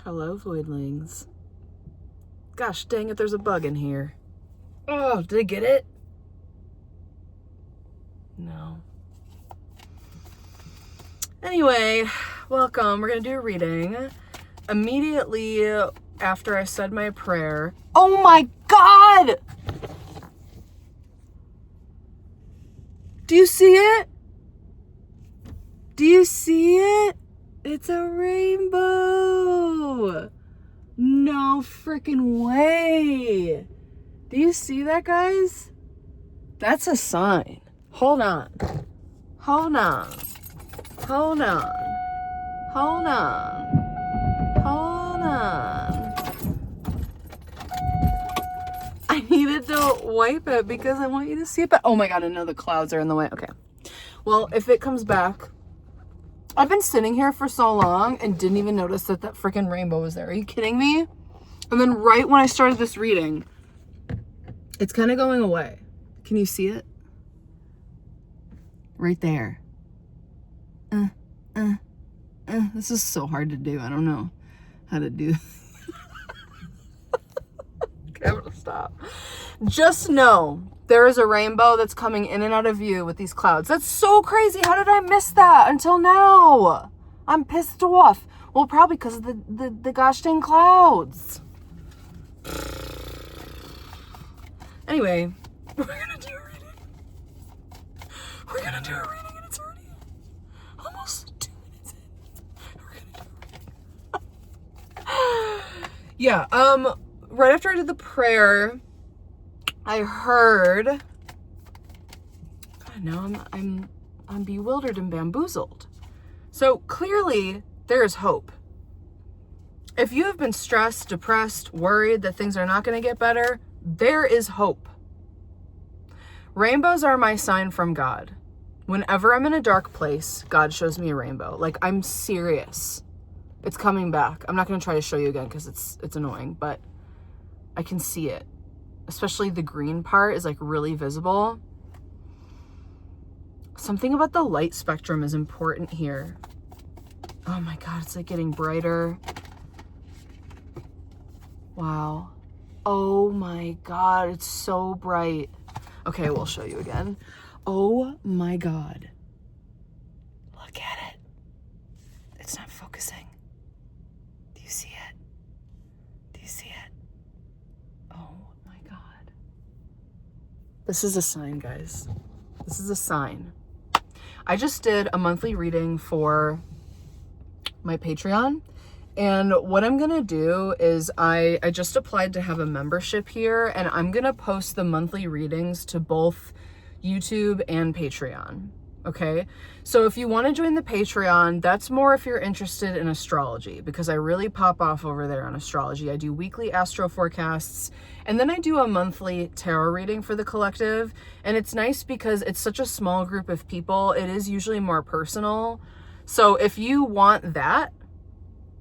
Hello, voidlings. Gosh dang it, there's a bug in here. Oh, did I get it? No. Anyway, welcome. We're going to do a reading. Immediately after I said my prayer. Oh my God! Do you see it? Do you see it? It's a rainbow. No freaking way. Do you see that, guys? That's a sign. Hold on. Hold on. Hold on. Hold on. Hold on. I needed to wipe it because I want you to see it. But oh my God, I know the clouds are in the way. Okay. Well, if it comes back, I've been sitting here for so long and didn't even notice that freaking rainbow was there. Are you kidding me? And then right when I started this reading, it's kind of going away. Can you see it? Right there. This is so hard to do. I don't know how to do. Okay, I'm gonna stop. Just know there is a rainbow that's coming in and out of view with these clouds. That's so crazy. How did I miss that until now? I'm pissed off. Well, probably because of the gosh dang clouds. Anyway, we're gonna do a reading. We're gonna do a reading and it's already almost 2 minutes in. We're gonna do a reading. Yeah, right after I did the prayer, I heard, God, now I'm bewildered and bamboozled. So clearly there is hope. If you have been stressed, depressed, worried that things are not going to get better, there is hope. Rainbows are my sign from God. Whenever I'm in a dark place, God shows me a rainbow. Like, I'm serious. It's coming back. I'm not going to try to show you again because it's annoying, but I can see it. Especially the green part is like really visible. Something about the light spectrum is important here. Oh my God, it's like getting brighter. Wow. Oh my God, it's so bright. Okay, we'll show you again. Oh my God. Look at it. It's not focusing. Do you see it? Do you see it? Oh my God. This is a sign, guys. This is a sign. I just did a monthly reading for my Patreon. And what I'm going to do is I just applied to have a membership here, and I'm going to post the monthly readings to both YouTube and Patreon. Okay. So if you want to join the Patreon, that's more if you're interested in astrology, because I really pop off over there on astrology. I do weekly astro forecasts, and then I do a monthly tarot reading for the collective. And it's nice because it's such a small group of people. It is usually more personal. So if you want that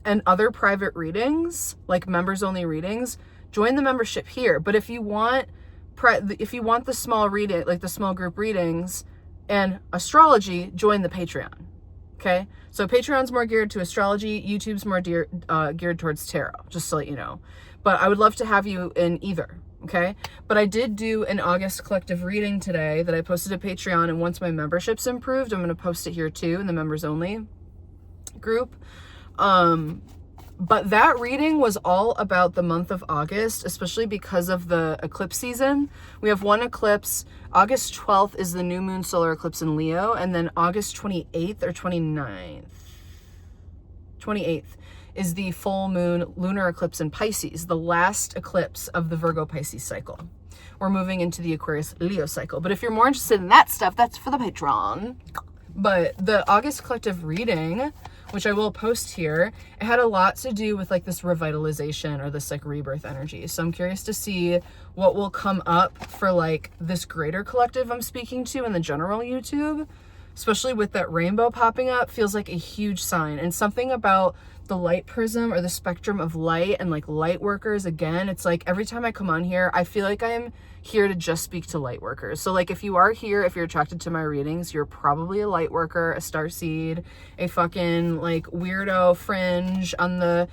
and other private readings, like members only readings, join the membership here. But if you want the small reading, like the small group readings and astrology, join the Patreon. Okay. So Patreon's more geared to astrology. YouTube's more geared towards tarot, just to let you know. But I would love to have you in either. Okay. But I did do an August collective reading today that I posted to Patreon. And once my membership's improved, I'm going to post it here too in the members only group. But that reading was all about the month of August, especially because of the eclipse season. We have one eclipse. August 12th is the new moon solar eclipse in Leo. And then August 28th or 29th is the full moon lunar eclipse in Pisces, the last eclipse of the Virgo Pisces cycle. We're moving into the Aquarius Leo cycle. But if you're more interested in that stuff, that's for the Patreon. But the August collective reading, which I will post here, it had a lot to do with like this revitalization or this like rebirth energy. So I'm curious to see what will come up for like this greater collective I'm speaking to in the general YouTube, especially with that rainbow popping up. Feels like a huge sign. And something about the light prism or the spectrum of light and like light workers, again, it's like every time I come on here, I feel like I am here to just speak to light workers. So like if you are here, if you're attracted to my readings, you're probably a light worker, a starseed, a fucking like weirdo fringe on the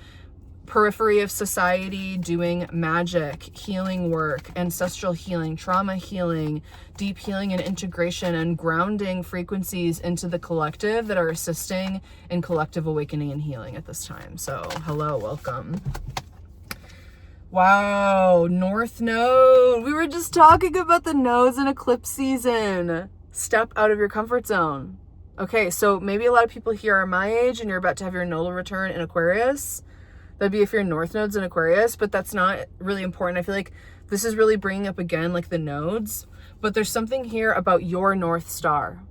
periphery of society, doing magic, healing work, ancestral healing, trauma healing, deep healing and integration, and grounding frequencies into the collective that are assisting in collective awakening and healing at this time. So hello, welcome. Wow, North Node. We were just talking about the nodes in eclipse season. Step out of your comfort zone. Okay, so maybe a lot of people here are my age and you're about to have your nodal return in Aquarius. That'd be if your North Node's in Aquarius, but that's not really important. I feel like this is really bringing up again, like the nodes, but there's something here about your North Star.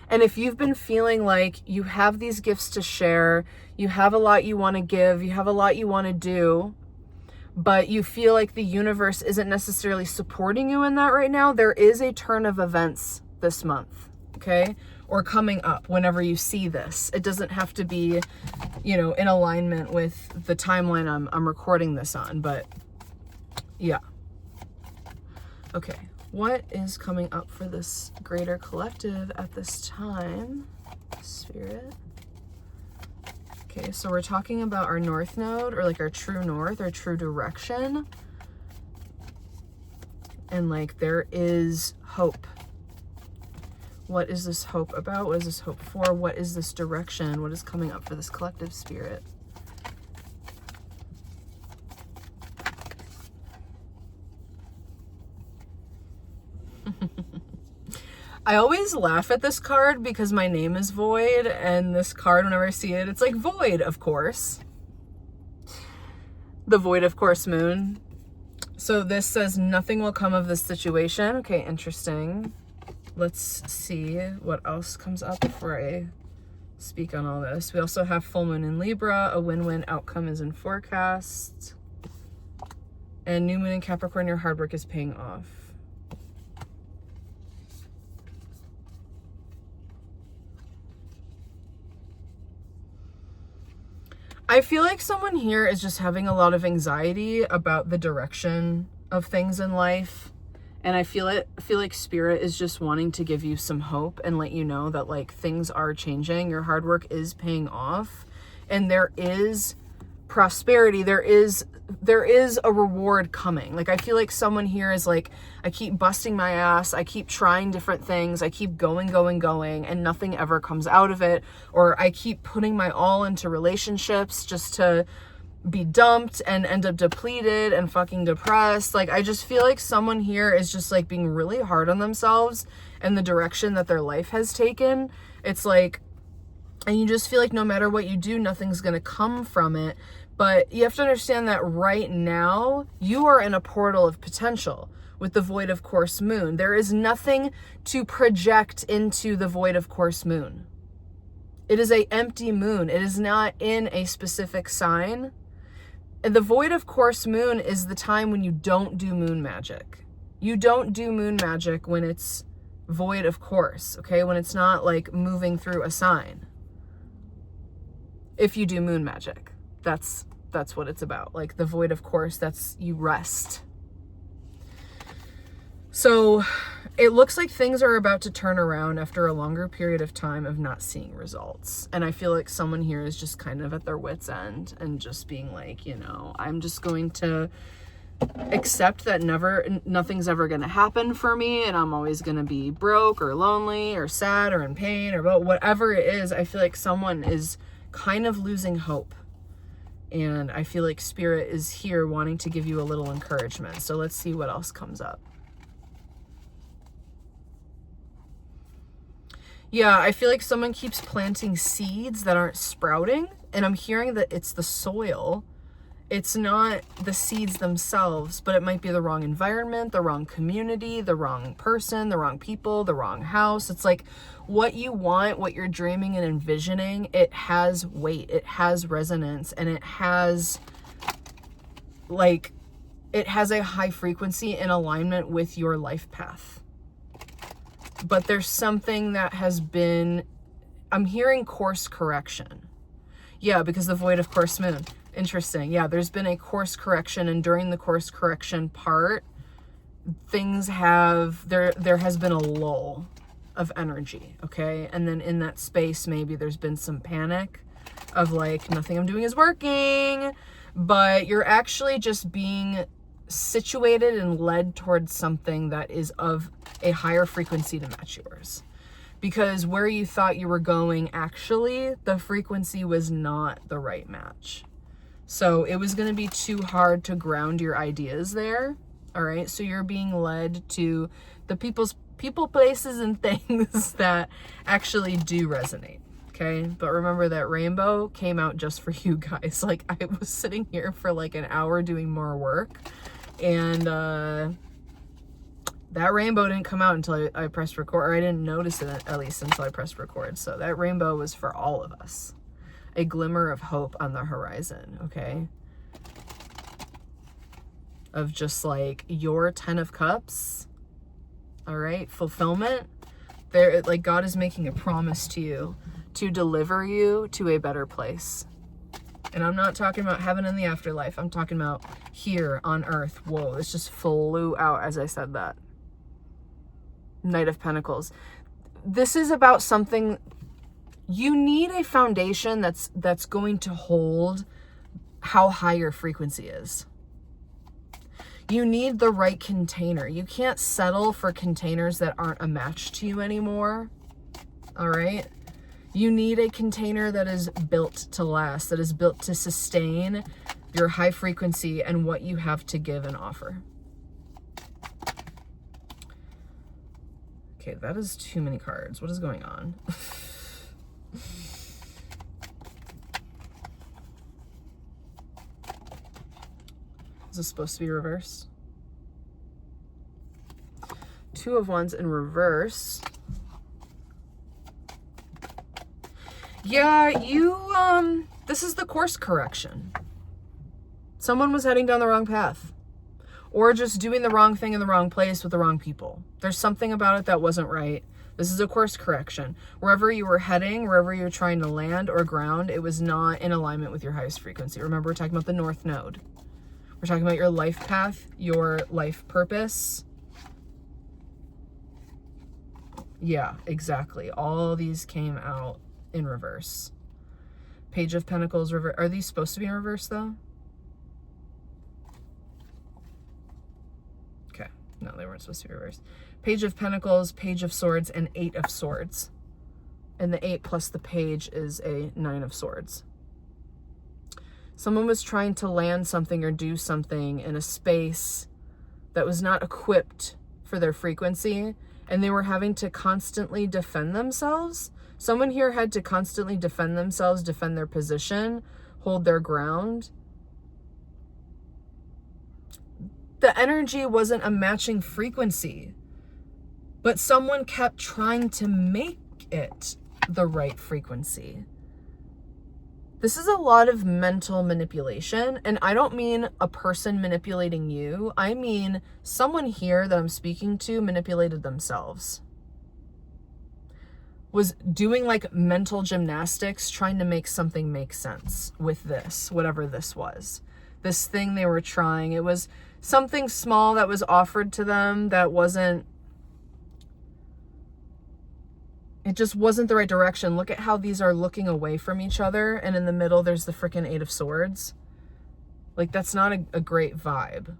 And if you've been feeling like you have these gifts to share, you have a lot you want to give, you have a lot you want to do, but you feel like the universe isn't necessarily supporting you in that right now, there is a turn of events this month, okay? Or coming up whenever you see this. It doesn't have to be, you know, in alignment with the timeline I'm recording this on, but yeah. Okay, what is coming up for this greater collective at this time, Spirit? Okay, so we're talking about our North Node, or like our true north, our true direction. And like there is hope. What is this hope about? What is this hope for? What is this direction? What is coming up for this collective, Spirit? I always laugh at this card because my name is Void, and this card, whenever I see it, it's like Void, of course. The Void, of course, moon. So this says nothing will come of this situation. Okay, interesting. Let's see what else comes up before I speak on all this. We also have full moon in Libra. A win-win outcome is in forecast. And new moon in Capricorn, your hard work is paying off. I feel like someone here is just having a lot of anxiety about the direction of things in life. And I feel like Spirit is just wanting to give you some hope and let you know that like things are changing. Your hard work is paying off and there is prosperity. There is a reward coming. Like I feel like someone here is like, I keep busting my ass. I keep trying different things. I keep going and nothing ever comes out of it. Or I keep putting my all into relationships just to be dumped and end up depleted and fucking depressed. Like I just feel like someone here is just like being really hard on themselves and the direction that their life has taken. It's like, and you just feel like no matter what you do, nothing's gonna come from it. But you have to understand that right now you are in a portal of potential with the void of course moon. There is nothing to project into the void of course moon. It is an empty moon. It is not in a specific sign. And the void of course moon is the time when you don't do moon magic. You don't do moon magic when it's void of course, okay? When it's not like moving through a sign. If you do moon magic, that's what it's about. Like the void of course, that's you rest. So it looks like things are about to turn around after a longer period of time of not seeing results. And I feel like someone here is just kind of at their wit's end and just being like, you know, I'm just going to accept that nothing's ever going to happen for me. And I'm always going to be broke or lonely or sad or in pain or whatever it is. I feel like someone is kind of losing hope. And I feel like Spirit is here wanting to give you a little encouragement. So let's see what else comes up. Yeah, I feel like someone keeps planting seeds that aren't sprouting, and I'm hearing that it's the soil. It's not the seeds themselves, but it might be the wrong environment, the wrong community, the wrong person, the wrong people, the wrong house. It's like what you want, what you're dreaming and envisioning, it has weight, it has resonance, and it has a high frequency in alignment with your life path. But there's something that has been, I'm hearing course correction. Yeah, because the void of course moon. Interesting. Yeah, there's been a course correction, and during the course correction part, there has been a lull of energy, okay? And then in that space, maybe there's been some panic of like, nothing I'm doing is working, but you're actually just being situated and led towards something that is of a higher frequency to match yours. Because where you thought you were going, actually, the frequency was not the right match. So it was going to be too hard to ground your ideas there. All right. So you're being led to the people, places, and things that actually do resonate. Okay. But remember that rainbow came out just for you guys. Like, I was sitting here for like an hour doing more work, and that rainbow didn't come out until I pressed record, or I didn't notice it at least until I pressed record. So that rainbow was for all of us. A glimmer of hope on the horizon, okay? Of just like your 10 of Cups, all right? Fulfillment. There, like, God is making a promise to you to deliver you to a better place. And I'm not talking about heaven and the afterlife. I'm talking about here on earth. Whoa, this just flew out as I said that. Knight of Pentacles. This is about something. You need a foundation that's going to hold how high your frequency is. You need the right container. You can't settle for containers that aren't a match to you anymore. All right? You need a container that is built to last, that is built to sustain your high frequency and what you have to give and offer. Okay, that is too many cards. What is going on? Is this supposed to be reversed? Two of Wands in reverse. Yeah, this is the course correction. Someone was heading down the wrong path, or just doing the wrong thing in the wrong place with the wrong people. There's something about it that wasn't right. This is a course correction. Wherever you were heading, wherever you were trying to land or ground, it was not in alignment with your highest frequency. Remember, we're talking about the North Node. We're talking about your life path, your life purpose. Yeah, exactly. All these came out in reverse. Page of Pentacles, reverse. Are these supposed to be in reverse though? Okay, no, they weren't supposed to be reversed. Page of Pentacles, Page of Swords, and 8 of Swords. And the 8 plus the page is a 9 of Swords. Someone was trying to land something or do something in a space that was not equipped for their frequency, and they were having to constantly defend themselves. Someone here had to constantly defend themselves, defend their position, hold their ground. The energy wasn't a matching frequency, but someone kept trying to make it the right frequency. This is a lot of mental manipulation, and I don't mean a person manipulating you. I mean someone here that I'm speaking to manipulated themselves. Was doing like mental gymnastics, trying to make something make sense with this, whatever this was. This thing they were trying. It was something small that was offered to them that wasn't, it just wasn't the right direction. Look at how these are looking away from each other, and in the middle there's the freaking 8 of Swords. Like, that's not a great vibe.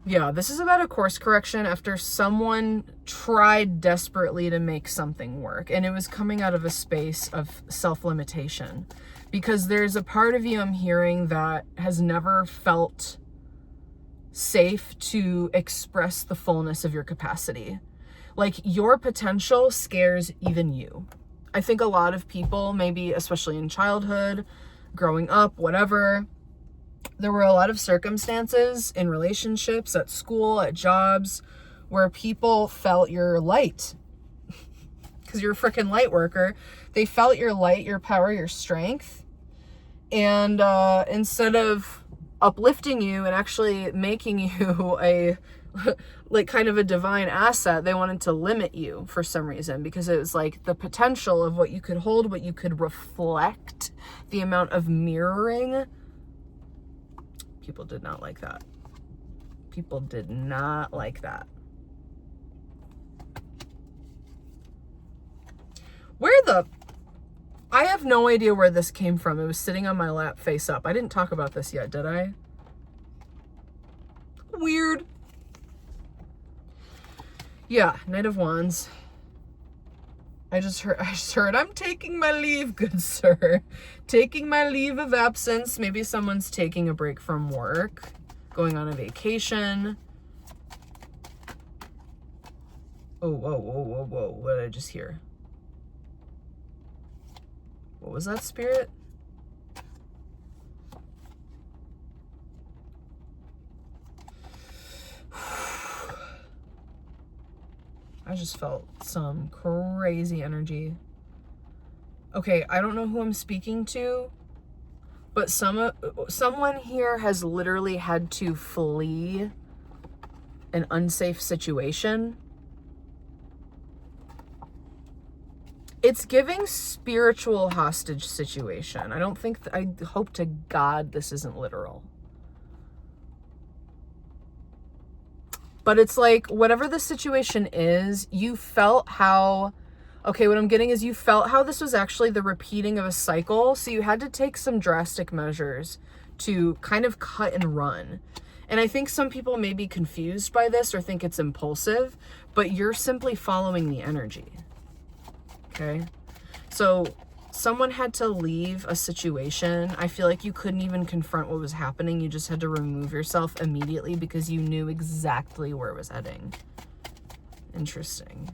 Yeah, this is about a course correction after someone tried desperately to make something work, and it was coming out of a space of self-limitation, because there's a part of you I'm hearing that has never felt safe to express the fullness of your capacity. Like, your potential scares even you. I think a lot of people, maybe especially in childhood, growing up, whatever, there were a lot of circumstances in relationships, at school, at jobs, where people felt your light. Because you're a freaking light worker. They felt your light, your power, your strength. And instead of uplifting you and actually making you a like kind of a divine asset, they wanted to limit you for some reason, because it was like the potential of what you could hold, what you could reflect, the amount of mirroring. People did not like that. People did not like that. I have no idea where this came from. It was sitting on my lap face up. I didn't talk about this yet, did I? Weird. Yeah, Knight of Wands. I just heard, I'm taking my leave, good sir. Taking my leave of absence. Maybe someone's taking a break from work, going on a vacation. Oh, whoa, whoa, whoa, whoa. What did I just hear? What was that, spirit? I just felt some crazy energy. Okay, I don't know who I'm speaking to, but someone here has literally had to flee an unsafe situation. It's giving spiritual hostage situation. I hope to God this isn't literal. But it's like, whatever the situation is, you felt how, okay, what I'm getting is you felt how this was actually the repeating of a cycle. So you had to take some drastic measures to kind of cut and run. And I think some people may be confused by this or think it's impulsive, but you're simply following the energy. Okay? So someone had to leave a situation. I feel like you couldn't even confront what was happening. You just had to remove yourself immediately because you knew exactly where it was heading. Interesting.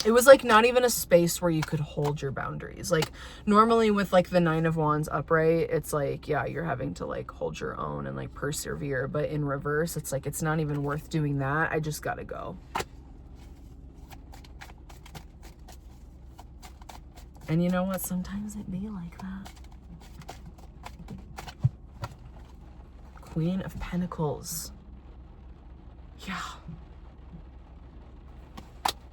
It was like not even a space where you could hold your boundaries. Like normally with like the Nine of Wands upright, it's like, yeah, you're having to like hold your own and like persevere. But in reverse, it's like, it's not even worth doing that. I just gotta go. And you know what? Sometimes it be like that. Queen of Pentacles. Yeah.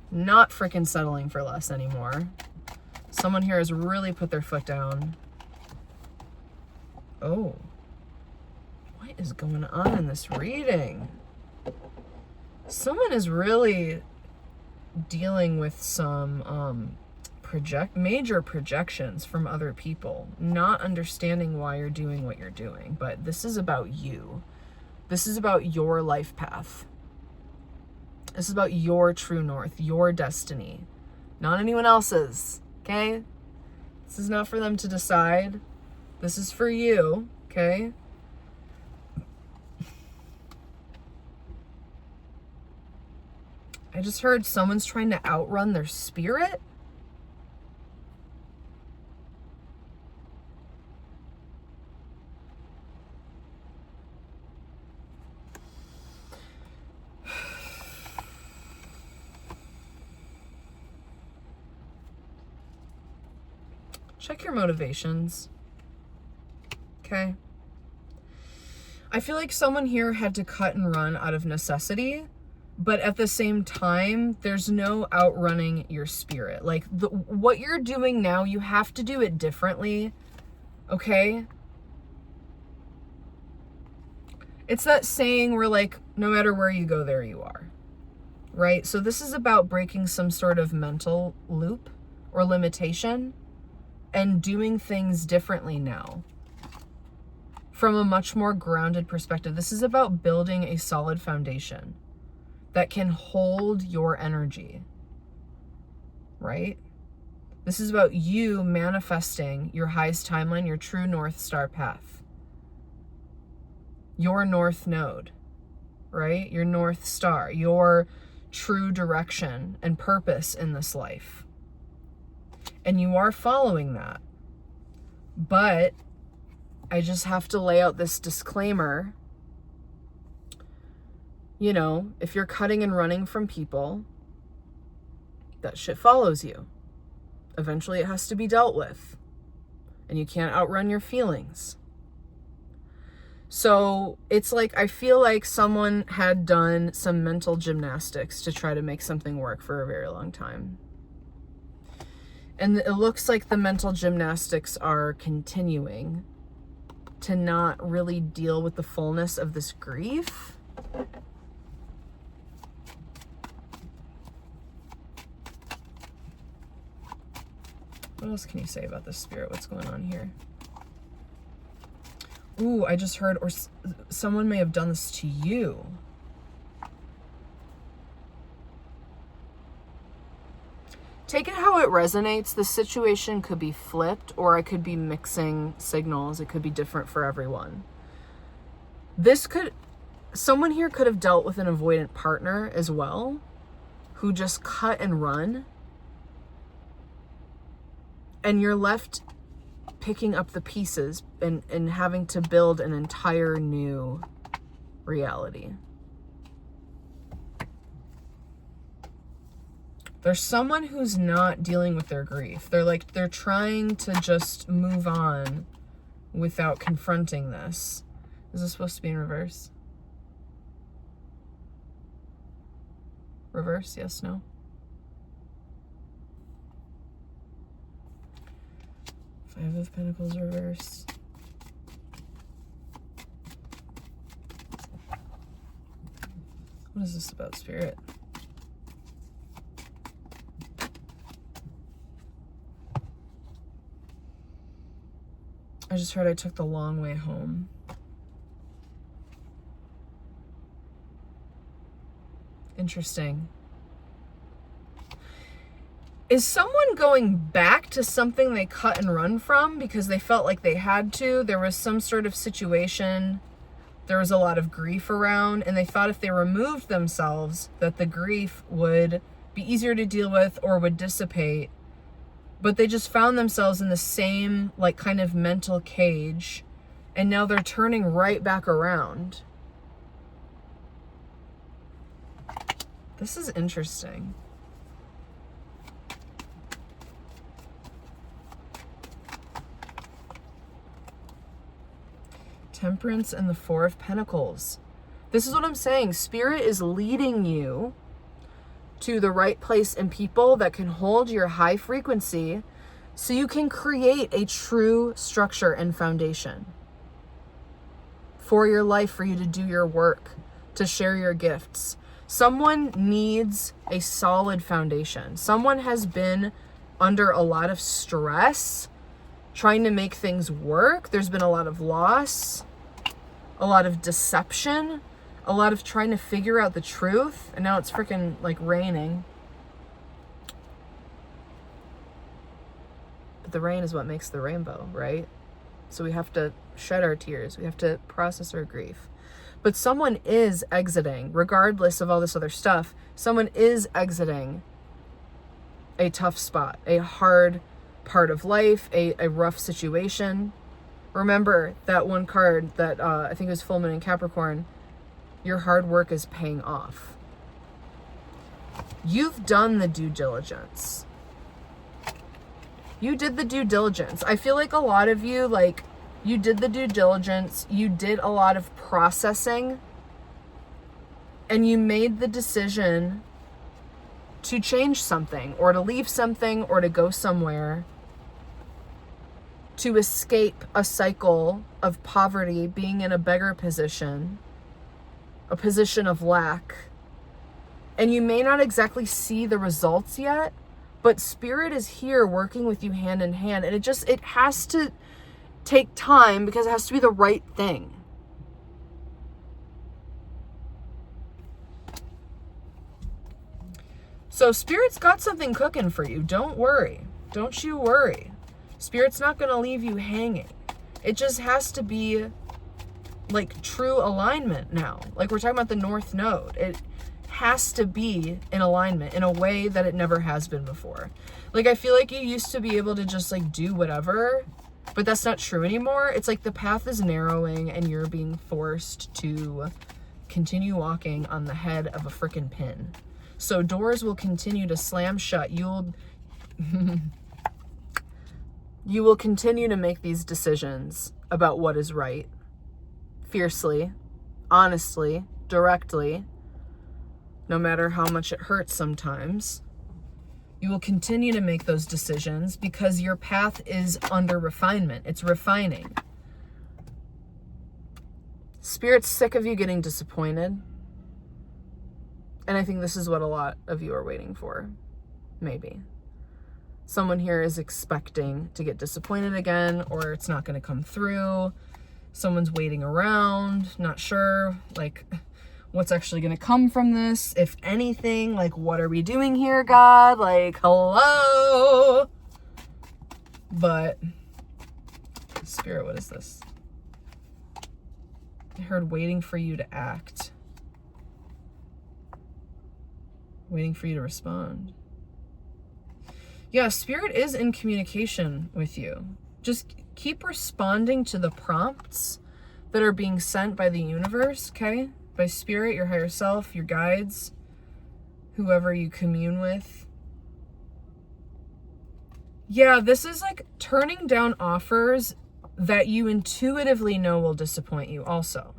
Not freaking settling for less anymore. Someone here has really put their foot down. Oh. What is going on in this reading? Someone is really dealing with some major projections from other people, not understanding why you're doing what you're doing. But this is about you. This is about your life path. This is about your true north, your destiny, not anyone else's. Okay? This is not for them to decide. This is for you. Okay? I just heard someone's trying to outrun their spirit. Check your motivations. Okay? I feel like someone here had to cut and run out of necessity, but at the same time, there's no outrunning your spirit. Like, what you're doing now, you have to do it differently. Okay? It's that saying where, like, no matter where you go, there you are. Right? So this is about breaking some sort of mental loop or limitation and doing things differently now from a much more grounded perspective. This is about building a solid foundation that can hold your energy, right? This is about you manifesting your highest timeline, your true North Star path, your North Node, right? Your North Star, your true direction and purpose in this life. And you are following that. But I just have to lay out this disclaimer. You know, if you're cutting and running from people, that shit follows you. Eventually it has to be dealt with. And you can't outrun your feelings. So it's like, I feel like someone had done some mental gymnastics to try to make something work for a very long time. And it looks like the mental gymnastics are continuing to not really deal with the fullness of this grief. What else can you say about this, Spirit? What's going on here? Ooh, I just heard, or someone may have done this to you. Take it how it resonates. The situation could be flipped, or I could be mixing signals. It could be different for everyone. Someone here could have dealt with an avoidant partner as well, who just cut and run. And you're left picking up the pieces and having to build an entire new reality. There's someone who's not dealing with their grief. They're trying to just move on without confronting this. Is this supposed to be in reverse? Reverse, yes, no? Five of Pentacles reverse. What is this about, Spirit? I just heard I took the long way home. Interesting. Is someone going back to something they cut and run from because they felt like they had to? There was some sort of situation, there was a lot of grief around, and they thought if they removed themselves that the grief would be easier to deal with or would dissipate. But they just found themselves in the same kind of mental cage, and now they're turning right back around. This is interesting. Temperance and the Four of Pentacles. This is what I'm saying. Spirit is leading you to the right place and people that can hold your high frequency so you can create a true structure and foundation for your life, for you to do your work, to share your gifts. Someone needs a solid foundation. Someone has been under a lot of stress trying to make things work. There's been a lot of loss, a lot of deception, a lot of trying to figure out the truth. And now it's freaking raining. But the rain is what makes the rainbow, right? So we have to shed our tears. We have to process our grief. But someone is exiting, regardless of all this other stuff. Someone is exiting a tough spot, a hard part of life, a rough situation. Remember that one card that I think it was Full Moon in Capricorn. Your hard work is paying off. You've done the due diligence. You did the due diligence. I feel like a lot of you, you did the due diligence, you did a lot of processing, and you made the decision to change something, or to leave something, or to go somewhere, to escape a cycle of poverty, being in a beggar position, a position of lack. And you may not exactly see the results yet, but Spirit is here working with you hand in hand, and it has to take time because it has to be the right thing. So Spirit's got something cooking for you. Don't worry. Don't you worry. Spirit's not going to leave you hanging. It just has to be true alignment now. We're talking about the North Node. It has to be in alignment in a way that it never has been before. I feel like you used to be able to just do whatever, but that's not true anymore. It's the path is narrowing and you're being forced to continue walking on the head of a frickin' pin. So doors will continue to slam shut. You will continue to make these decisions about what is right. Fiercely, honestly, directly, no matter how much it hurts sometimes. You will continue to make those decisions because your path is under refinement. It's refining. Spirit's sick of you getting disappointed. And I think this is what a lot of you are waiting for. Maybe. Someone here is expecting to get disappointed again, or it's not going to come through. Someone's waiting around, not sure, like, what's actually going to come from this, if anything. Like, what are we doing here, God? Like, hello? But, Spirit, what is this? I heard waiting for you to act. Waiting for you to respond. Yeah, Spirit is in communication with you. Just keep responding to the prompts that are being sent by the universe, okay? By Spirit, your higher self, your guides, whoever you commune with. Yeah, this is like turning down offers that you intuitively know will disappoint you also.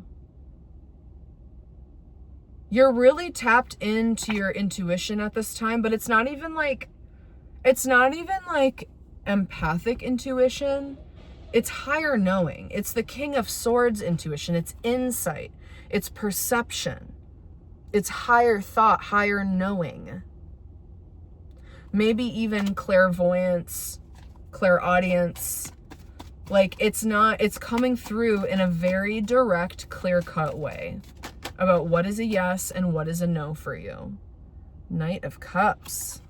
You're really tapped into your intuition at this time, but it's not even like empathic intuition. It's higher knowing. It's the King of Swords intuition. It's insight. It's perception. It's higher thought, higher knowing. Maybe even clairvoyance, clairaudience. Like, it's coming through in a very direct, clear-cut way about what is a yes and what is a no for you. Knight of Cups.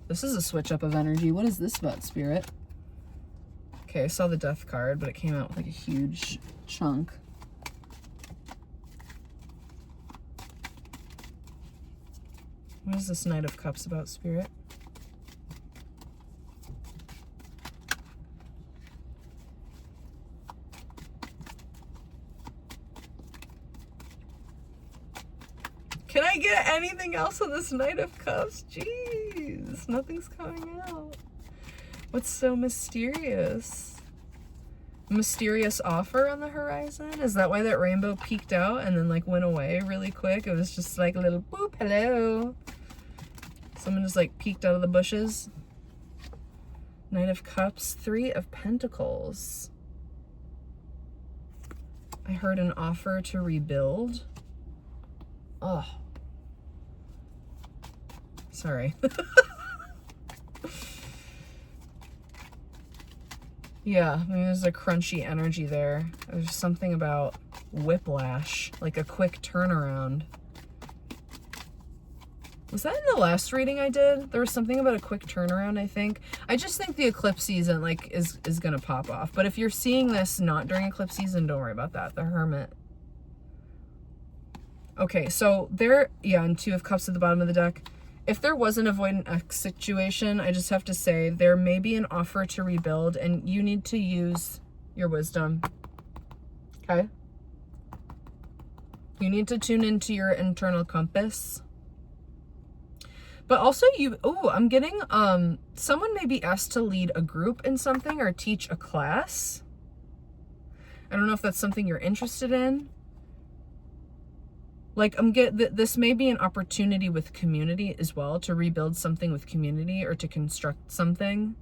This is a switch up of energy. What is this about, Spirit? Okay, I saw the Death card, but it came out with like a huge chunk. What is this Knight of Cups about, Spirit? Can I get anything else on this Knight of Cups? Jeez, nothing's coming out. What's so mysterious? Mysterious offer on the horizon? Is that why that rainbow peeked out and then like went away really quick? It was just like a little boop, hello. Someone just like peeked out of the bushes. Knight of Cups, Three of Pentacles. I heard an offer to rebuild. Oh. Sorry. Yeah, I mean, there's a crunchy energy there. There's something about whiplash, like a quick turnaround. Was that in the last reading I did? There was something about a quick turnaround, I think. I just think the eclipse season, like, is gonna pop off. But if you're seeing this not during eclipse season, don't worry about that. The Hermit. Okay, so there, yeah, and Two of Cups at the bottom of the deck. If there was an avoidant X situation, I just have to say there may be an offer to rebuild and you need to use your wisdom. Okay? You need to tune into your internal compass. But also I'm getting, someone may be asked to lead a group in something or teach a class. I don't know if that's something you're interested in. Like, this may be an opportunity with community as well, to rebuild something with community or to construct something.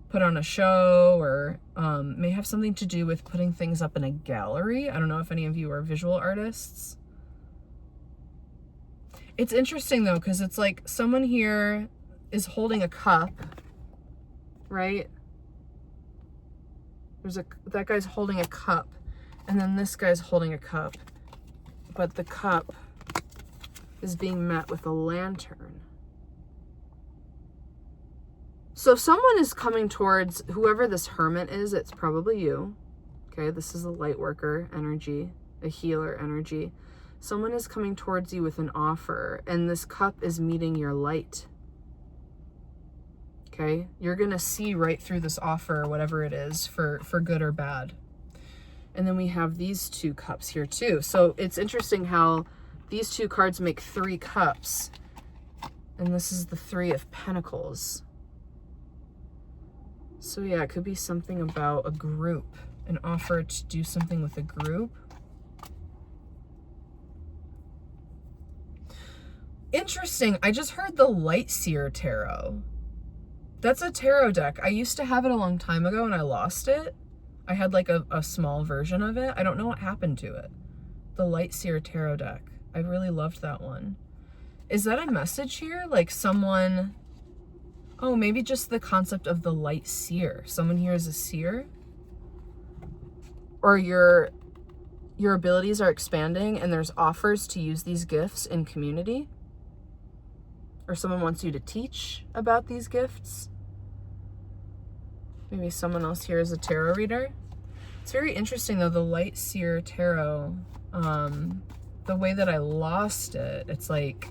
Put on a show, or may have something to do with putting things up in a gallery. I don't know if any of you are visual artists. It's interesting though, because it's like someone here is holding a cup, right? That guy's holding a cup, and then this guy's holding a cup. But the cup is being met with a lantern. So someone is coming towards whoever this Hermit is. It's probably you. Okay, this is a light worker energy, a healer energy. Someone is coming towards you with an offer, and this cup is meeting your light. Okay, you're gonna see right through this offer, whatever it is, for good or bad. And then we have these two cups here too. So it's interesting how these two cards make three cups. And this is the Three of Pentacles. So yeah, it could be something about a group, an offer to do something with a group. Interesting, I just heard the Light Seer Tarot. That's a tarot deck. I used to have it a long time ago and I lost it. I had like a small version of it. I don't know what happened to it. The Light Seer Tarot deck. I really loved that one. Is that a message here? Like someone Oh, maybe just the concept of the light seer. Someone here is a seer. Or your abilities are expanding and there's offers to use these gifts in community. Or someone wants you to teach about these gifts. Maybe someone else here is a tarot reader. It's very interesting though, the light seer tarot. The way that I lost it, it's like,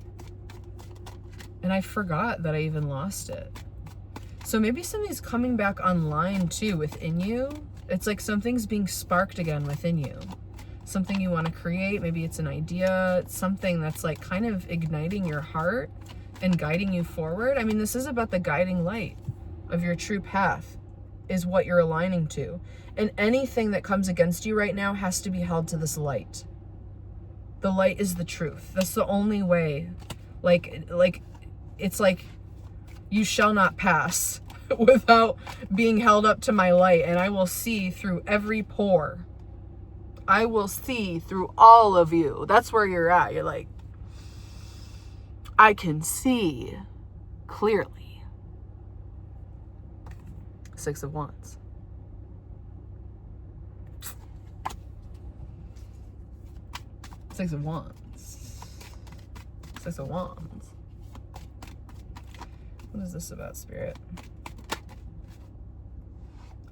and I forgot that I even lost it. So maybe something's coming back online too within you. It's like something's being sparked again within you. Something you want to create. Maybe it's an idea. It's something that's like kind of igniting your heart and guiding you forward. I mean, this is about the guiding light of your true path is what you're aligning to. And anything that comes against you right now has to be held to this light. The light is the truth. That's the only way. Like it's like you shall not pass without being held up to my light, and I will see through every pore. I will see through all of you. That's where you're at. You're like, I can see clearly. 6 of Wands. Six of Wands. 6 of Wands. What is this about, Spirit?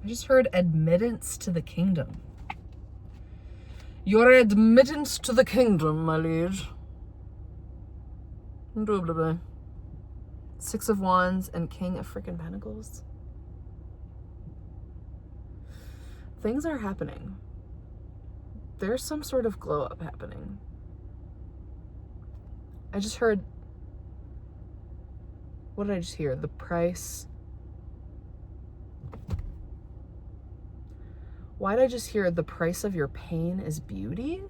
I just heard admittance to the kingdom. Your admittance to the kingdom, my liege. Indubitably. 6 of Wands and King of freaking Pentacles. Things are happening. There's some sort of glow up happening. I just heard, what did I just hear? The price. Why did I just hear the price of your pain is beauty?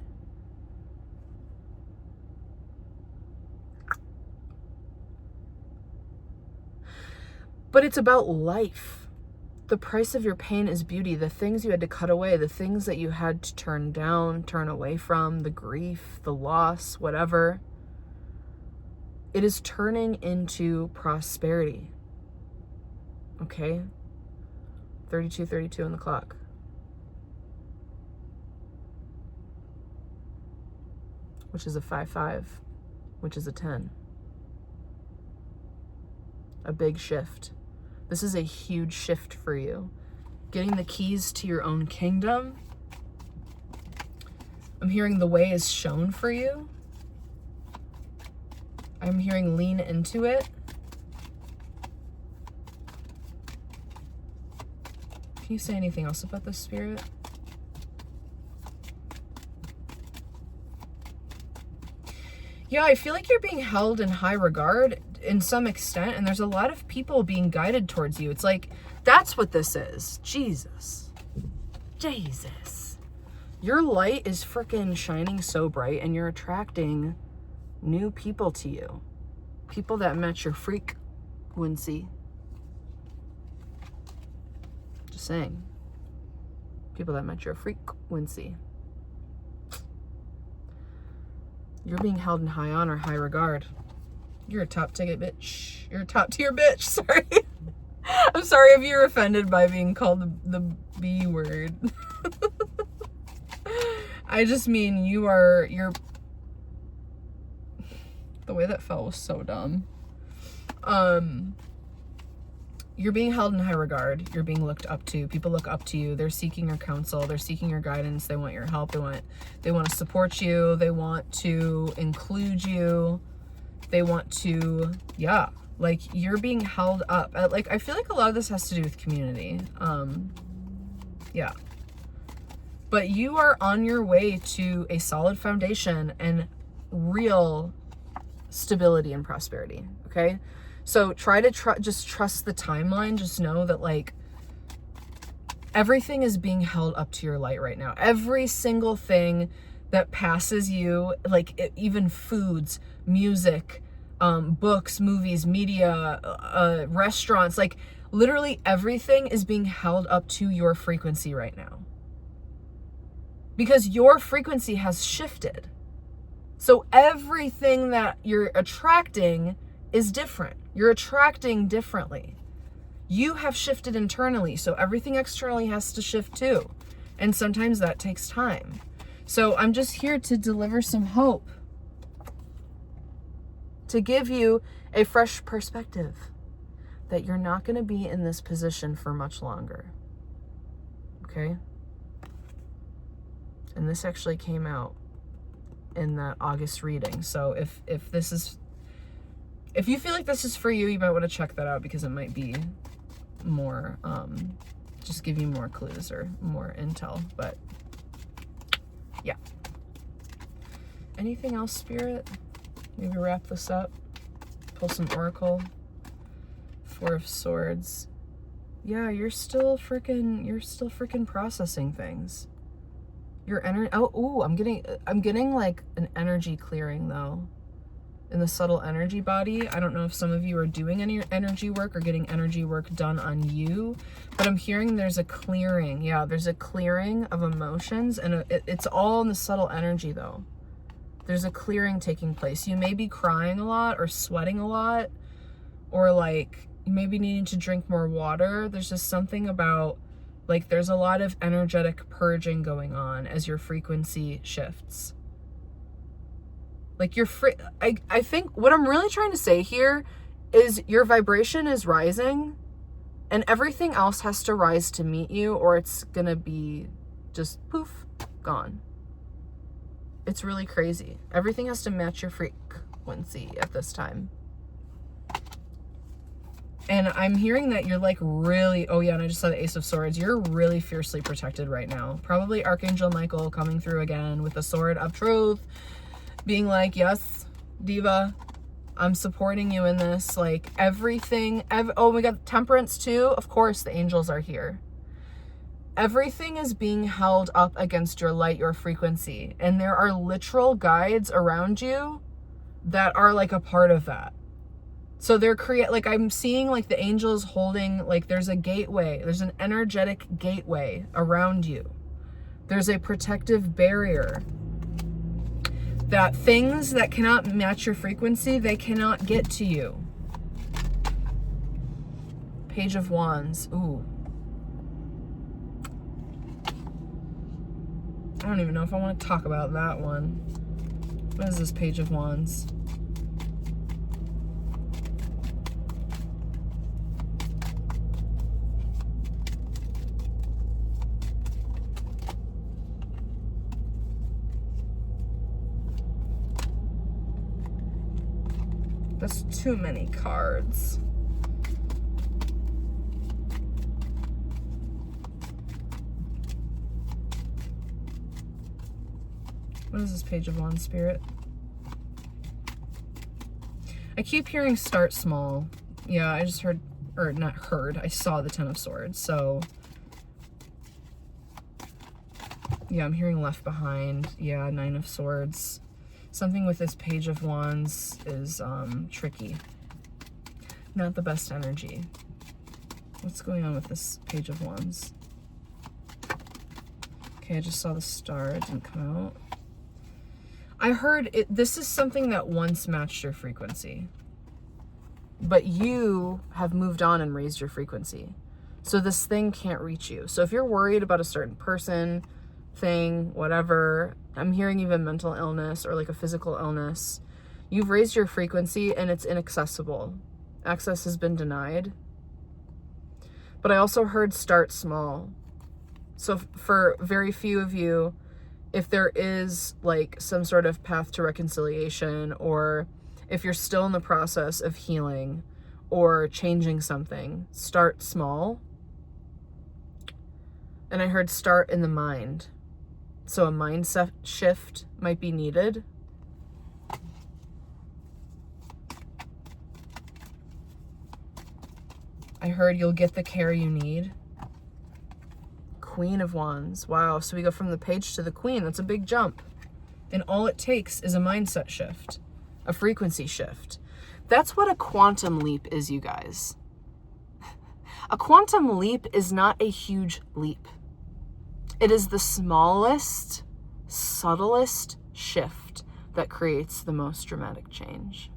But it's about life. The price of your pain is beauty. The things you had to cut away, the things that you had to turn down, turn away from, the grief, the loss, whatever. It is turning into prosperity. Okay? 32 on the clock. Which is a 5-5, which is a 10. A big shift. This is a huge shift for you. Getting the keys to your own kingdom. I'm hearing the way is shown for you. I'm hearing lean into it. Can you say anything else about this, Spirit? Yeah, I feel like you're being held in high regard in some extent, and there's a lot of people being guided towards you. It's like, that's what this is. Jesus. Your light is freaking shining so bright, and you're attracting new people to you. People that match your frequency. Just saying. People that match your frequency. You're being held in high honor, high regard. You're a top ticket bitch. You're a top tier bitch. Sorry. I'm sorry if you're offended by being called the B word. I just mean you're the way that fell was so dumb. You're being held in high regard. You're being looked up to. People look up to you. They're seeking your counsel. They're seeking your guidance. They want your help. They want to support you. They want to include you. They want to, yeah, like you're being held up. Like, I feel like a lot of this has to do with community. Yeah. But you are on your way to a solid foundation and real stability and prosperity. Okay. So try to just trust the timeline. Just know that like everything is being held up to your light right now. Every single thing that passes you, like even foods, music, books, movies, media, restaurants, like literally everything is being held up to your frequency right now. Because your frequency has shifted. So everything that you're attracting is different. You're attracting differently. You have shifted internally, so everything externally has to shift too. And sometimes that takes time. So I'm just here to deliver some hope, to give you a fresh perspective that you're not going to be in this position for much longer. Okay? And this actually came out in that August reading. So if you feel like this is for you, you might want to check that out, because it might be more, just give you more clues or more intel. But yeah. Anything else, Spirit? Maybe wrap this up. Pull some Oracle. 4 of Swords. Yeah, you're still freaking processing things. Your energy. I'm getting like an energy clearing though, in the subtle energy body. I don't know if some of you are doing any energy work or getting energy work done on you, but I'm hearing there's a clearing. Yeah, there's a clearing of emotions, and it's all in the subtle energy though. There's a clearing taking place. You may be crying a lot or sweating a lot, or like you may be needing to drink more water. There's just something about, like, there's a lot of energetic purging going on as your frequency shifts. Like I think what I'm really trying to say here is your vibration is rising, and everything else has to rise to meet you, or it's gonna be just poof, gone. It's really crazy. Everything has to match your frequency at this time. And I'm hearing that you're like really, oh yeah, and I just saw the Ace of Swords. You're really fiercely protected right now. Probably Archangel Michael coming through again with the sword of truth, being like, yes, diva, I'm supporting you in this. Like everything, oh, we got Temperance too. Of course, the angels are here. Everything is being held up against your light, your frequency. And there are literal guides around you that are like a part of that. So they're like I'm seeing like the angels holding, like there's a gateway. There's an energetic gateway around you. There's a protective barrier that things that cannot match your frequency, they cannot get to you. Page of Wands. Ooh. I don't even know if I want to talk about that one. What is this Page of Wands? That's too many cards. What is this Page of Wands, Spirit? I keep hearing start small. Yeah, I just heard, or not heard, I saw the Ten of Swords. So, yeah, I'm hearing left behind. Yeah, Nine of Swords. Something with this Page of Wands is tricky. Not the best energy. What's going on with this Page of Wands? Okay, I just saw the star. It didn't come out. I heard this is something that once matched your frequency, but you have moved on and raised your frequency. So this thing can't reach you. So if you're worried about a certain person, thing, whatever, I'm hearing even mental illness or like a physical illness, you've raised your frequency and it's inaccessible. Access has been denied. But I also heard start small. So for very few of you, if there is like some sort of path to reconciliation, or if you're still in the process of healing or changing something, start small. And I heard start in the mind. So a mindset shift might be needed. I heard you'll get the care you need. Queen of Wands. Wow, so we go from the Page to the Queen. That's a big jump. And all it takes is a mindset shift, a frequency shift. That's what a quantum leap is, you guys. A quantum leap is not a huge leap. It is the smallest, subtlest shift that creates the most dramatic change.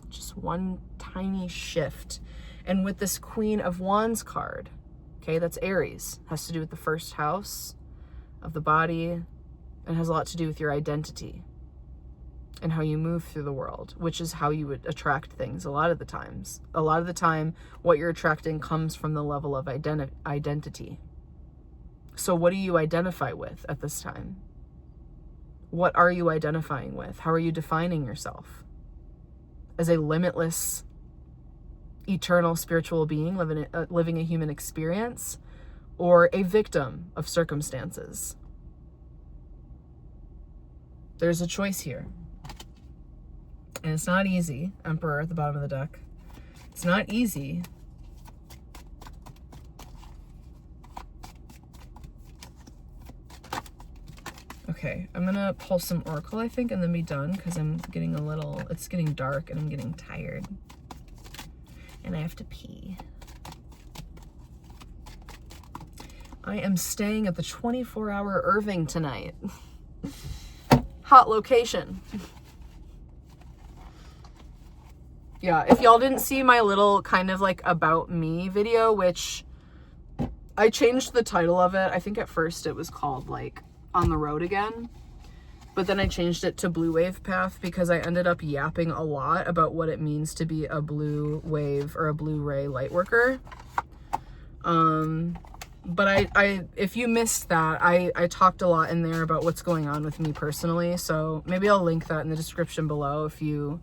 Just one tiny shift. And with this Queen of Wands card, okay, that's Aries, has to do with the first house of the body and has a lot to do with your identity and how you move through the world, which is how you would attract things a lot of the times. A lot of the time, what you're attracting comes from the level of identity. So what do you identify with at this time? What are you identifying with? How are you defining yourself? As a limitless, eternal spiritual being living a human experience, or a victim of circumstances? There's a choice here. And it's not easy. Emperor at the bottom of the deck. It's not easy. Okay, I'm gonna pull some Oracle, I think, and then be done, because I'm getting it's getting dark and I'm getting tired. And I have to pee. I am staying at the 24-hour Irving tonight. Hot location. Yeah, if y'all didn't see my little kind of like about me video, which I changed the title of it. I think at first it was called like On the Road Again, but then I changed it to Blue Wave Path because I ended up yapping a lot about what it means to be a blue wave or a blue ray light worker. But I if you missed that, I talked a lot in there about what's going on with me personally. So maybe I'll link that in the description below if you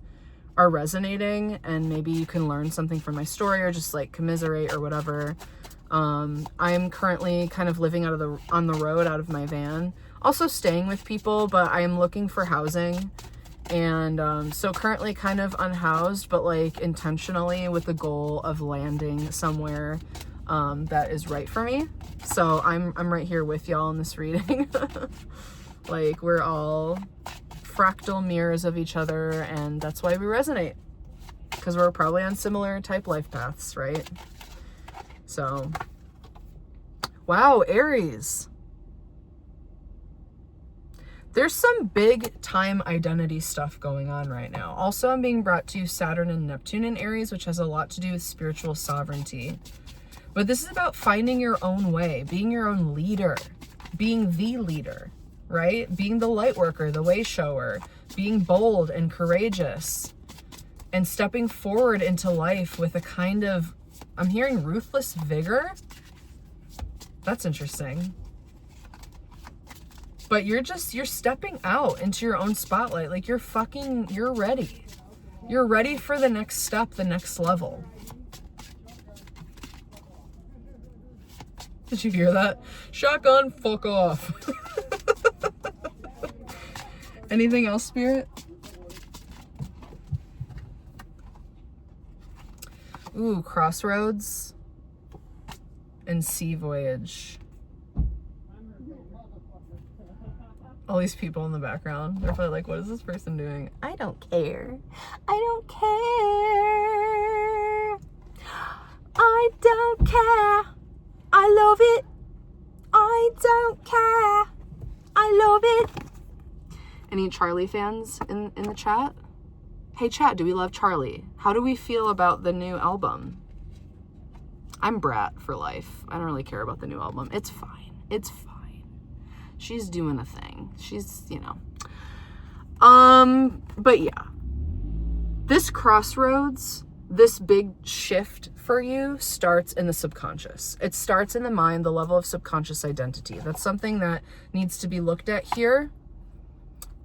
are resonating, and maybe you can learn something from my story or just like commiserate or whatever. I am currently kind of living on the road out of my van, also staying with people, but I am looking for housing. And so currently kind of unhoused, but like intentionally with the goal of landing somewhere that is right for me. So I'm right here with y'all in this reading. Like, we're all fractal mirrors of each other, and that's why we resonate, because we're probably on similar type life paths, right? So, wow, Aries. There's some big time identity stuff going on right now. Also, I'm being brought to Saturn and Neptune in Aries, which has a lot to do with spiritual sovereignty. But this is about finding your own way, being your own leader, being the leader, right? Being the light worker, the way shower, being bold and courageous, and stepping forward into life with a kind of, I'm hearing ruthless vigor. That's interesting. But you're stepping out into your own spotlight. Like you're ready. You're ready for the next step, the next level. Did you hear that? Shotgun, fuck off. Anything else, Spirit? Ooh, Crossroads and Sea Voyage. All these people in the background, they're probably like, what is this person doing? I don't care. I don't care. I don't care. I love it. I don't care. I love it. Any Charlie fans in the chat? Hey chat, do we love Charlie? How do we feel about the new album? I'm Brat for life. I don't really care about the new album. It's fine. It's fine. She's doing a thing. She's, you know. But yeah. This crossroads, this big shift for you starts in the subconscious. It starts in the mind, the level of subconscious identity. That's something that needs to be looked at here.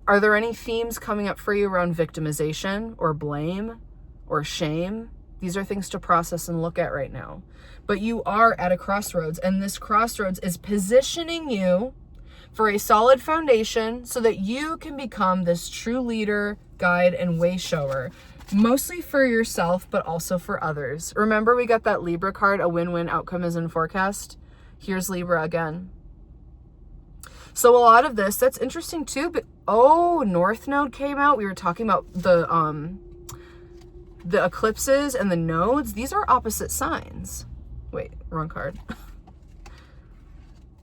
Are there any themes coming up for you around victimization or blame or shame? These are things to process and look at right now. But you are at a crossroads, and this crossroads is positioning you for a solid foundation so that you can become this true leader, guide, and way shower, mostly for yourself, but also for others. Remember, we got that Libra card, a win-win outcome is in forecast. Here's Libra again. So a lot of this, that's interesting too, but oh, North Node came out. We were talking about the eclipses and the nodes. These are opposite signs. Wait, wrong card.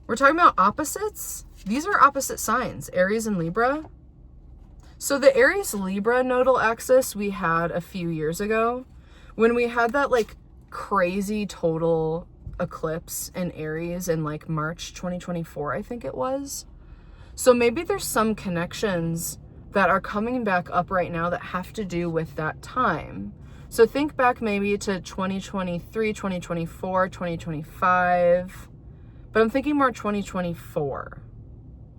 We're talking about opposites. These are opposite signs, Aries and Libra. So the Aries-Libra nodal axis we had a few years ago, when we had that like crazy total eclipse in Aries in like March 2024, I think it was. So maybe there's some connections that are coming back up right now that have to do with that time. So think back maybe to 2023, 2024, 2025, but I'm thinking more 2024,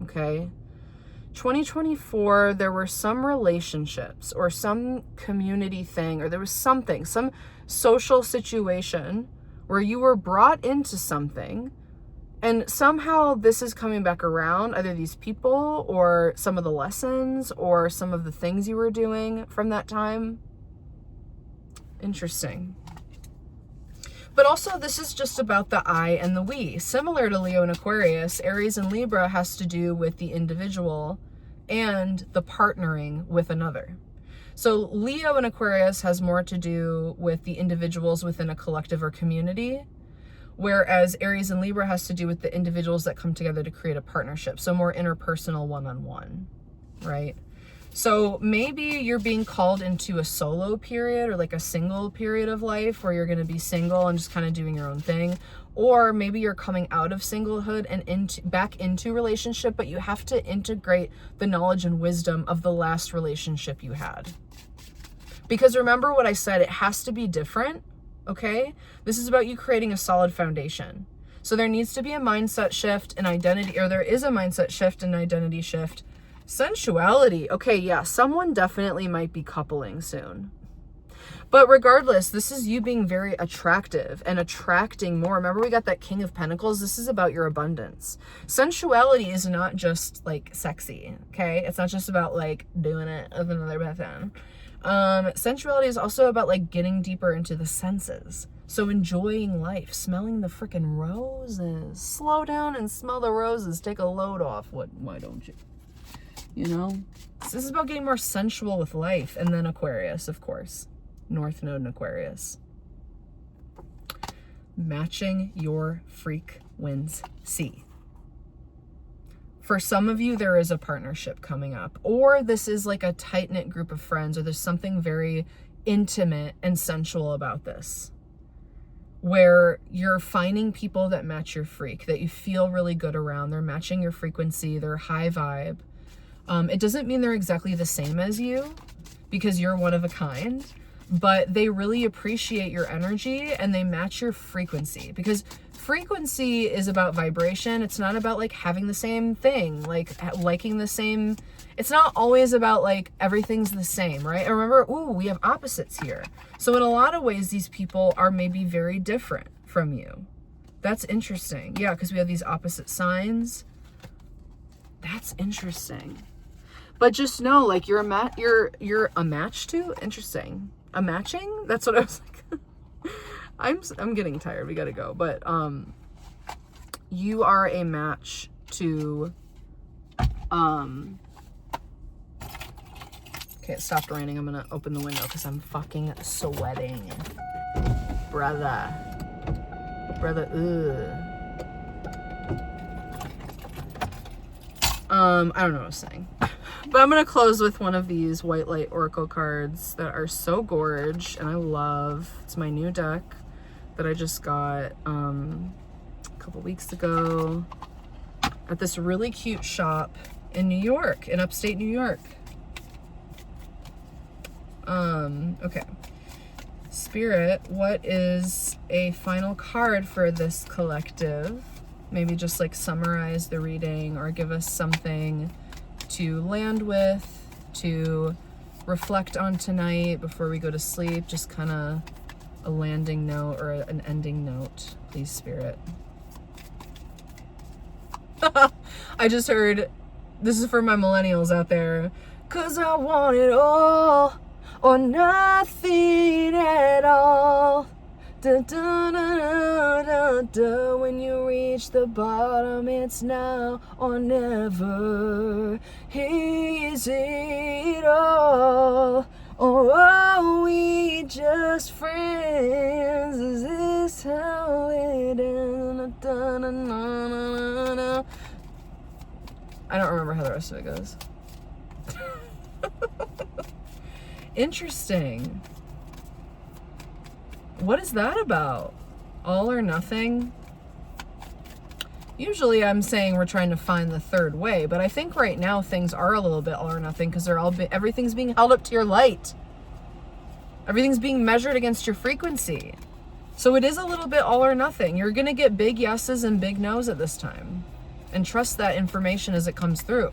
okay? 2024, there were some relationships or some community thing, or there was something, some social situation where you were brought into something, and somehow this is coming back around, either these people or some of the lessons or some of the things you were doing from that time. Interesting. But also, this is just about the I and the we. Similar to Leo and Aquarius, Aries and Libra has to do with the individual and the partnering with another. So Leo and Aquarius has more to do with the individuals within a collective or community, whereas Aries and Libra has to do with the individuals that come together to create a partnership. So more interpersonal, one-on-one, right? So maybe you're being called into a solo period or like a single period of life where you're going to be single and just kind of doing your own thing. Or maybe you're coming out of singlehood and back into relationship, but you have to integrate the knowledge and wisdom of the last relationship you had. Because remember what I said, it has to be different, okay? This is about you creating a solid foundation. So there needs to be a mindset shift and identity, or there is a mindset shift and identity shift. Sensuality. Okay, yeah, someone definitely might be coupling soon. But regardless, this is you being very attractive and attracting more. Remember, we got that King of Pentacles. This is about your abundance. Sensuality is not just like sexy, okay? It's not just about like doing it with another person. Sensuality is also about like getting deeper into the senses. So enjoying life, smelling the freaking roses. Slow down and smell the roses. Take a load off. Why don't you? You know? So this is about getting more sensual with life. And then Aquarius, of course. North Node in Aquarius. Matching your frequency. For some of you, there is a partnership coming up, or this is like a tight-knit group of friends, or there's something very intimate and sensual about this, where you're finding people that match your freak, that you feel really good around. They're matching your frequency, they're high vibe. It doesn't mean they're exactly the same as you, because you're one of a kind, but they really appreciate your energy and they match your frequency, because frequency is about vibration. It's not about like having the same thing, like liking the same. It's not always about like everything's the same, right? And remember, we have opposites here. So in a lot of ways, these people are maybe very different from you. That's interesting. Yeah, because we have these opposite signs. That's interesting. But just know, like, you're a match to. Interesting. A matching? That's what I was like. I'm getting tired. We gotta go. But you are a match to okay, it stopped raining. I'm gonna open the window because I'm fucking sweating. Brother, ugh. I don't know what I was saying. But I'm going to close with one of these White Light Oracle cards that are so gorge and I love. It's my new deck that I just got a couple weeks ago at this really cute shop in New York, in upstate New York. Okay. Spirit, what is a final card for this collective? Maybe just like summarize the reading or give us something to land with, to reflect on tonight before we go to sleep. Just kind of a landing note or an ending note, please, Spirit. I just heard, this is for my millennials out there. 'Cause I want it all or nothing at all. Da, da, da, da, da, da. When you reach the bottom, it's now or never. Is it all, or are we just friends? Is this how it ends? Da, da, da, da, da. I don't remember how the rest of it goes. Interesting. What is that about? All or nothing? Usually I'm saying we're trying to find the third way, but I think right now things are a little bit all or nothing because everything's being held up to your light. Everything's being measured against your frequency. So it is a little bit all or nothing. You're going to get big yeses and big nos at this time. And trust that information as it comes through.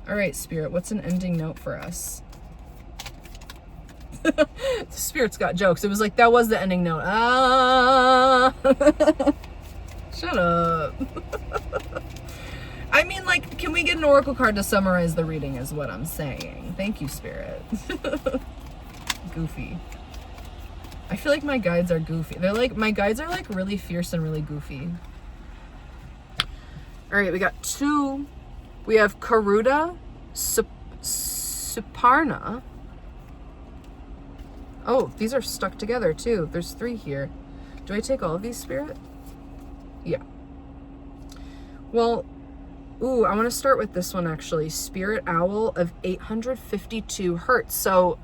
All right, Spirit, what's an ending note for us? The Spirit's got jokes. It was like, that was the ending note. Ah. Shut up. I mean, like, can we get an oracle card to summarize the reading is what I'm saying. Thank you, Spirit. Goofy. I feel like my guides are goofy. My guides are like really fierce and really goofy. All right, we got two. We have Garuda, Suparna. Oh, these are stuck together too. There's 3 here. Do I take all of these, Spirit? Yeah. Well, ooh, I want to start with this one actually. Spirit Owl of 852 hertz. So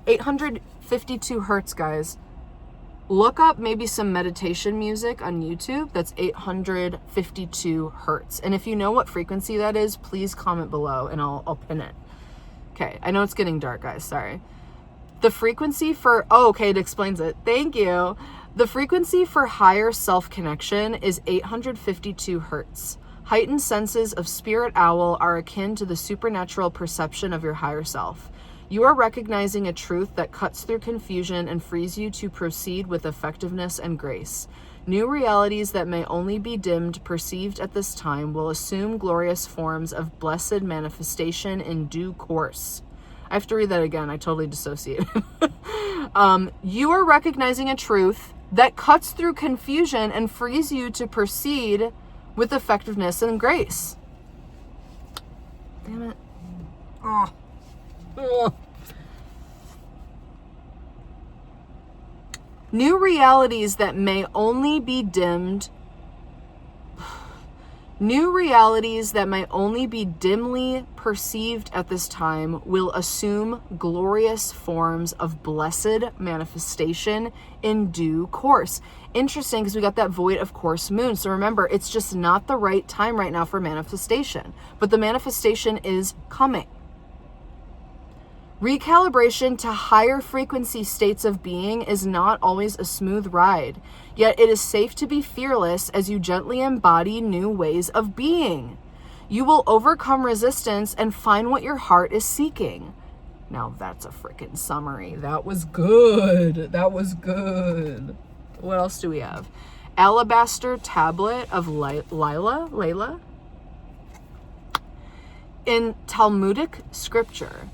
852 hertz, guys. Look up maybe some meditation music on YouTube. That's 852 hertz. And if you know what frequency that is, please comment below and I'll pin it. Okay, I know it's getting dark, guys. Sorry. The frequency for, oh, okay, it explains it. Thank you. The frequency for higher self-connection is 852 hertz. Heightened senses of Spirit Owl are akin to the supernatural perception of your higher self. You are recognizing a truth that cuts through confusion and frees you to proceed with effectiveness and grace. New realities that may only be dimmed perceived at this time will assume glorious forms of blessed manifestation in due course. I have to read that again. I totally dissociated. You are recognizing a truth that cuts through confusion and frees you to proceed with effectiveness and grace. Damn it. Oh. New realities that may only be dimmed. New realities that may only be dimly perceived at this time will assume glorious forms of blessed manifestation in due course. Interesting, because we got that void of course moon. So remember, it's just not the right time right now for manifestation, but the manifestation is coming. Recalibration to higher frequency states of being is not always a smooth ride, yet it is safe to be fearless as you gently embody new ways of being. You will overcome resistance and find what your heart is seeking. Now that's a freaking summary. That was good. That was good. What else do we have? Alabaster Tablet of Layla? In Talmudic scripture,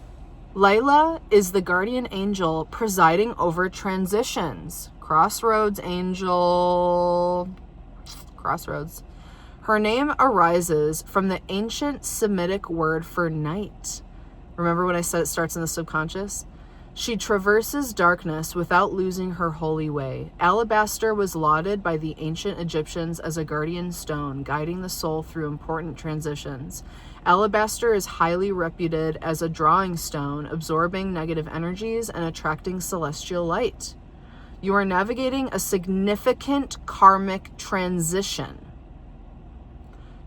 Layla is the guardian angel presiding over transitions. Crossroads angel. Crossroads. Her name arises from the ancient Semitic word for night. Remember when I said it starts in the subconscious? She traverses darkness without losing her holy way. Alabaster was lauded by the ancient Egyptians as a guardian stone, guiding the soul through important transitions. Alabaster is highly reputed as a drawing stone, absorbing negative energies and attracting celestial light. You are navigating a significant karmic transition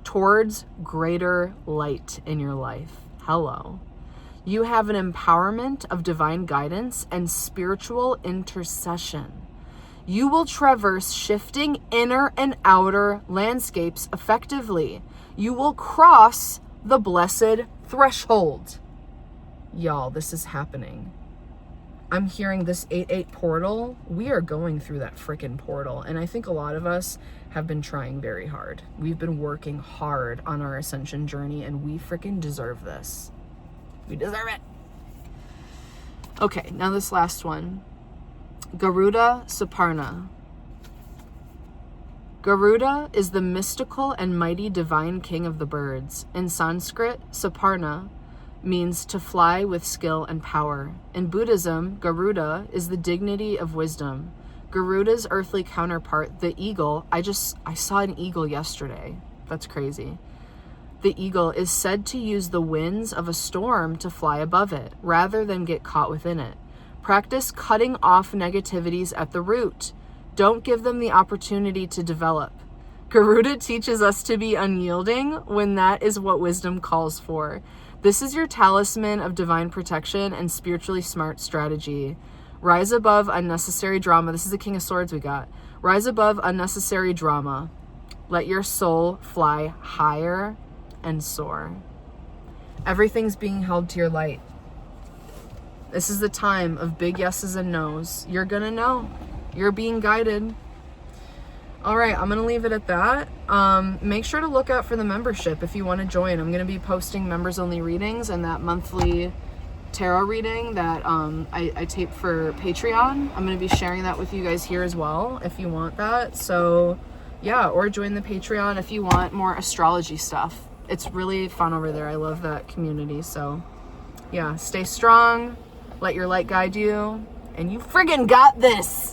towards greater light in your life. Hello. You have an empowerment of divine guidance and spiritual intercession. You will traverse shifting inner and outer landscapes effectively. You will cross the blessed threshold. Y'all, this is happening. I'm hearing this 8-8 portal. We are going through that freaking portal. And I think a lot of us have been trying very hard. We've been working hard on our ascension journey and we freaking deserve this. We deserve it. Okay, now this last one. Garuda Suparna. Garuda is the mystical and mighty divine king of the birds. In Sanskrit, Suparna means to fly with skill and power. In Buddhism, Garuda is the dignity of wisdom. Garuda's earthly counterpart, the eagle, I saw an eagle yesterday. That's crazy. The eagle is said to use the winds of a storm to fly above it, rather than get caught within it. Practice cutting off negativities at the root. Don't give them the opportunity to develop. Garuda teaches us to be unyielding when that is what wisdom calls for. This is your talisman of divine protection and spiritually smart strategy. Rise above unnecessary drama. This is the King of Swords we got. Rise above unnecessary drama. Let your soul fly higher and soar. Everything's being held to your light. This is the time of big yeses and nos. You're gonna know. You're being guided. All right, I'm gonna leave it at that. Make sure to look out for the membership if you want to join. I'm gonna be posting members only readings and that monthly tarot reading that I tape for Patreon. I'm gonna be sharing that with you guys here as well if you want that. So yeah, or join the Patreon if you want more astrology stuff. It's really fun over there. I love that community. So yeah, stay strong, let your light guide you, and you friggin' got this.